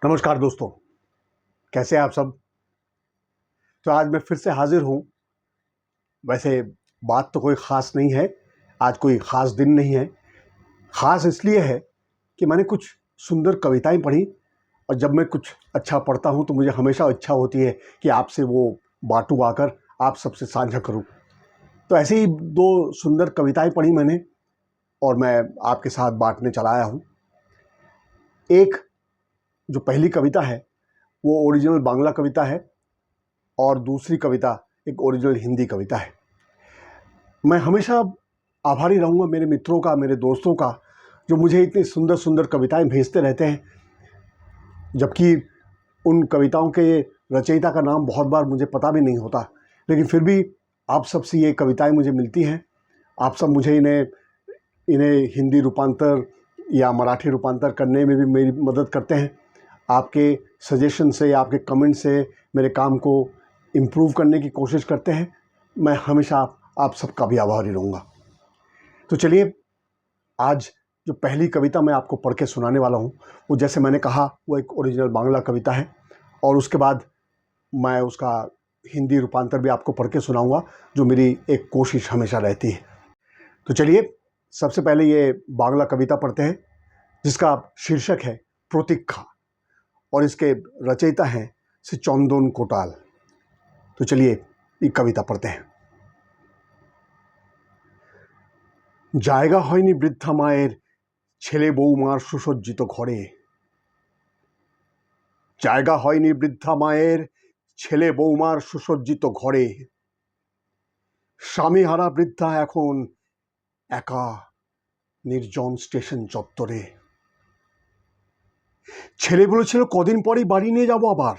नमस्कार दोस्तों, कैसे हैं आप सब। तो आज मैं फिर से हाजिर हूँ। वैसे बात तो कोई ख़ास नहीं है, आज कोई ख़ास दिन नहीं है। ख़ास इसलिए है कि मैंने कुछ सुंदर कविताएं पढ़ी, और जब मैं कुछ अच्छा पढ़ता हूँ तो मुझे हमेशा इच्छा होती है कि आपसे वो बांटूँ, आकर आप सबसे साझा करूँ। तो ऐसे ही दो सुंदर कविताएं पढ़ी मैंने और मैं आपके साथ बांटने चला आया हूँ। एक जो पहली कविता है वो ओरिजिनल बांग्ला कविता है और दूसरी कविता एक ओरिजिनल हिंदी कविता है। मैं हमेशा आभारी रहूँगा मेरे मित्रों का, मेरे दोस्तों का, जो मुझे इतनी सुंदर सुंदर कविताएं भेजते रहते हैं, जबकि उन कविताओं के रचयिता का नाम बहुत बार मुझे पता भी नहीं होता, लेकिन फिर भी आप सबसे ये कविताएं मुझे मिलती हैं। आप सब मुझे इन्हें हिंदी रूपांतर या मराठी रूपांतर करने में भी मेरी मदद करते हैं। आपके सजेशन से, आपके कमेंट से मेरे काम को इम्प्रूव करने की कोशिश करते हैं। मैं हमेशा आप सबका भी आभारी रहूँगा। तो चलिए, आज जो पहली कविता मैं आपको पढ़ के सुनाने वाला हूँ वो, जैसे मैंने कहा, वो एक ओरिजिनल बांग्ला कविता है और उसके बाद मैं उसका हिंदी रूपांतर भी आपको पढ़ के सुनाऊँगा, जो मेरी एक कोशिश हमेशा रहती है। तो चलिए, सबसे पहले ये बांग्ला कविता पढ़ते हैं, जिसका शीर्षक है प्रतीक्षा, और इसके रचयिता हैं श्री चंदन कोटाल। तो चलिए ये कविता पढ़ते हैं। জায়গা হয়নি বৃদ্ধা মায়ের ছেলে বৌমার সুসজ্জিত ঘরে। জায়গা হয়নি বৃদ্ধা মায়ের ছেলে বৌমার সুসজ্জিত ঘরে। স্বামীহারা বৃদ্ধা এখন একা নির্জন স্টেশন চত্বরে। ছেলে বলেছিল কদিন পরেই বাড়ি নিয়ে যাব আবার,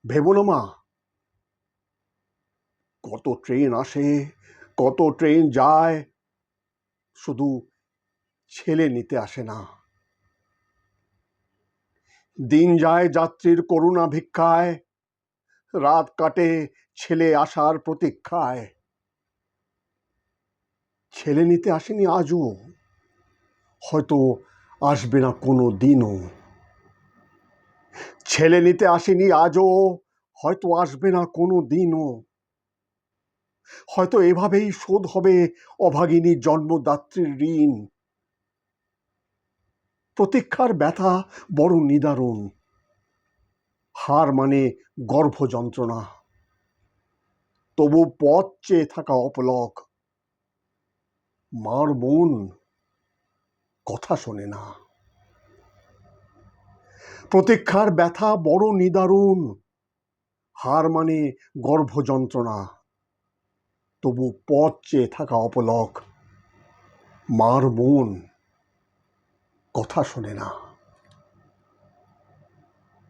ভেবো না মা। কত ট্রেন আসে, কত ট্রেন যায়, শুধু ছেলে নিতে আসে না। দিন যায় যাত্রীর করুণা ভিক্ষায়, রাত কাটে ছেলে আসার প্রতীক্ষায়। ছেলে নিতে আসেনি আজও, হয়তো আসবে না কোনো দিনও। ছেলে নিতে আসেনি আজও, হয়তো আসবে না কোনো দিনও। হয়তো এভাবেই শোধ হবে অভাগিনী জন্মদাত্রীর ঋণ। প্রতীক্ষার ব্যথা বড় নিদারুণ, হার মানে গর্ভ যন্ত্রণা। তবু পথ চেয়ে থাকা অপলক, মার মন কথা শোনে না। প্রতীক্ষার ব্যথা বড় নিদারুণ, হার মানে গর্ভ যন্ত্রণা। তবু পথ চেয়ে থাকা অপলক, মার মন কথা सुने ना।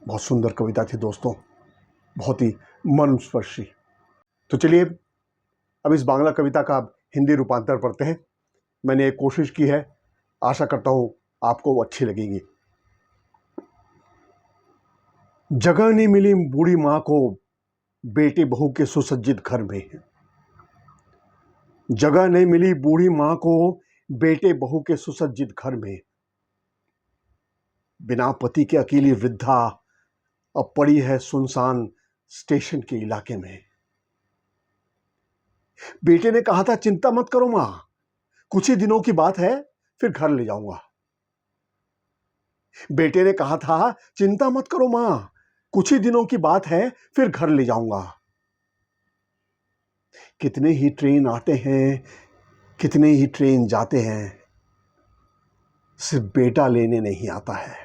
बहुत सुंदर कविता थी दोस्तों, बहुत ही मनस्पर्शी। तो चलिए, अब इस बांग्ला कविता का हिंदी रूपांतर पढ़ते हैं। मैंने एक कोशिश की है, आशा करता हूँ आपको वो अच्छी लगेगी। जगह नहीं मिली बूढ़ी माँ को बेटे बहू के सुसज्जित घर में। जगह नहीं मिली बूढ़ी माँ को बेटे बहू के सुसज्जित घर में। बिना पति के अकेली वृद्धा अब पड़ी है सुनसान स्टेशन के इलाके में। बेटे ने कहा था चिंता मत करो मां, कुछ ही दिनों की बात है, फिर घर ले जाऊंगा। बेटे ने कहा था चिंता मत करो मां, कुछ ही दिनों की बात है, फिर घर ले जाऊंगा। कितने ही ट्रेन आते हैं, कितने ही ट्रेन जाते हैं, सिर्फ बेटा लेने नहीं आता है।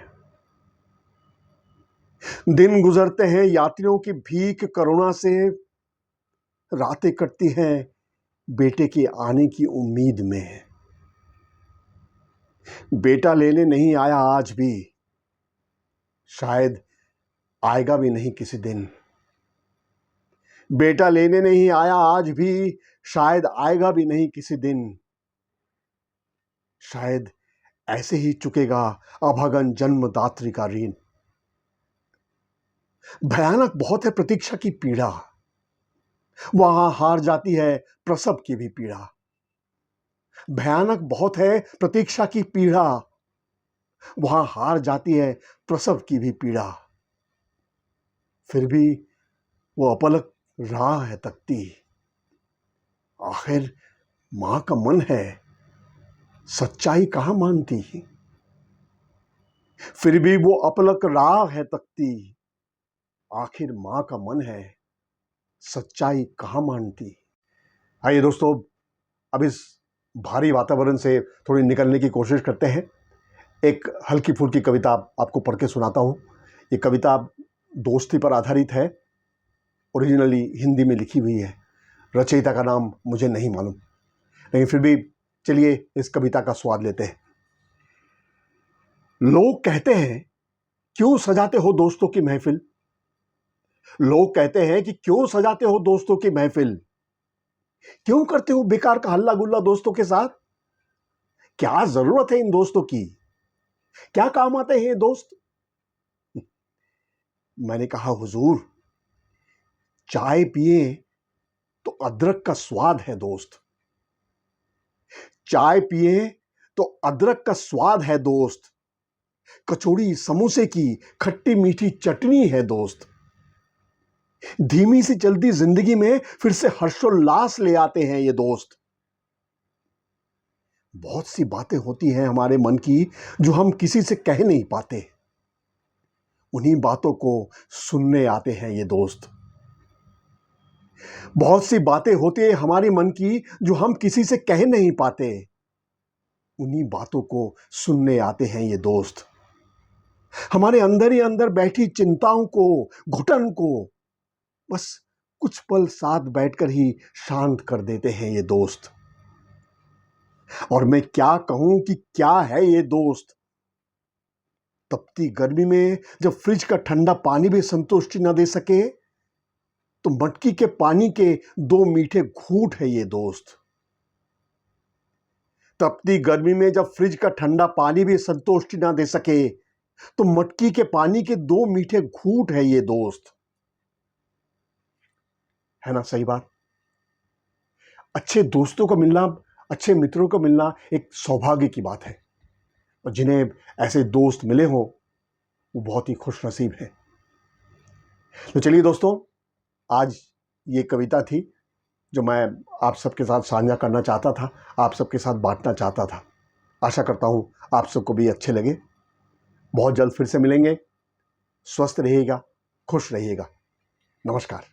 दिन गुजरते हैं यात्रियों की भीख करुणा से, रातें कटती हैं बेटे के आने की उम्मीद में। बेटा लेने नहीं आया आज भी, शायद आएगा भी नहीं किसी दिन। बेटा लेने नहीं आया आज भी, शायद आएगा भी नहीं किसी दिन। शायद ऐसे ही चुकेगा अभागन जन्मदात्री का ऋण। भयानक बहुत है प्रतीक्षा की पीड़ा, वहां हार जाती है प्रसव की भी पीड़ा। भयानक बहुत है प्रतीक्षा की पीड़ा, वहां हार जाती है प्रसव की भी पीड़ा, फिर भी वो अपलक राह है तकती। आखिर मां का मन है, सच्चाई कहां मानती। फिर भी वो अपलक राह है तकती। आखिर मां का मन है, सच्चाई कहां मानती। आइए दोस्तों, अब इस भारी वातावरण से थोड़ी निकलने की कोशिश करते हैं। एक हल्की फुल्की कविता आपको पढ़ के सुनाता हूं। ये कविता दोस्ती पर आधारित है, ओरिजिनली हिंदी में लिखी हुई है। रचयिता का नाम मुझे नहीं मालूम, लेकिन फिर भी चलिए इस कविता का स्वाद लेते हैं। लोग कहते हैं, क्यों सजाते हो दोस्तों की महफिल। लोग कहते हैं कि क्यों सजाते हो दोस्तों की महफिल। क्यों करते हो बेकार का हल्ला गुल्ला दोस्तों के साथ। क्या जरूरत है इन दोस्तों की, क्या काम आते हैं ये दोस्त। मैंने कहा, हुजूर, चाय पिए तो अदरक का स्वाद है दोस्त। चाय पिए तो अदरक का स्वाद है दोस्त। कचौड़ी समोसे की खट्टी मीठी चटनी है दोस्त। धीमी सी चलती जिंदगी में फिर से हर्षोल्लास ले आते हैं ये दोस्त। बहुत सी बातें होती हैं हमारे मन की जो हम किसी से कह नहीं पाते। उन्हीं बातों को सुनने आते हैं ये दोस्त। बहुत सी बातें होती है हमारे मन की जो हम किसी से कह नहीं पाते। उन्हीं बातों को सुनने आते हैं ये दोस्त। हमारे अंदर ही अंदर बैठी चिंताओं को, घुटन को बस कुछ पल साथ बैठकर ही शांत कर देते हैं ये दोस्त। और मैं क्या कहूं कि क्या है ये दोस्त। तपती गर्मी में जब फ्रिज का ठंडा पानी भी संतुष्टि न दे सके, तो मटकी के पानी के 2 मीठे घूंट है ये दोस्त। तपती गर्मी में जब फ्रिज का ठंडा पानी भी संतुष्टि ना दे सके, तो मटकी के पानी के 2 मीठे घूंट है ये दोस्त। है ना सही बात। अच्छे दोस्तों को मिलना, अच्छे मित्रों को मिलना एक सौभाग्य की बात है, और जिन्हें ऐसे दोस्त मिले हो वो बहुत ही खुशनसीब है। तो चलिए दोस्तों, आज ये कविता थी जो मैं आप सबके साथ साझा करना चाहता था, आप सबके साथ बांटना चाहता था। आशा करता हूं आप सबको भी अच्छे लगे। बहुत जल्द फिर से मिलेंगे। स्वस्थ रहिएगा, खुश रहिएगा। नमस्कार।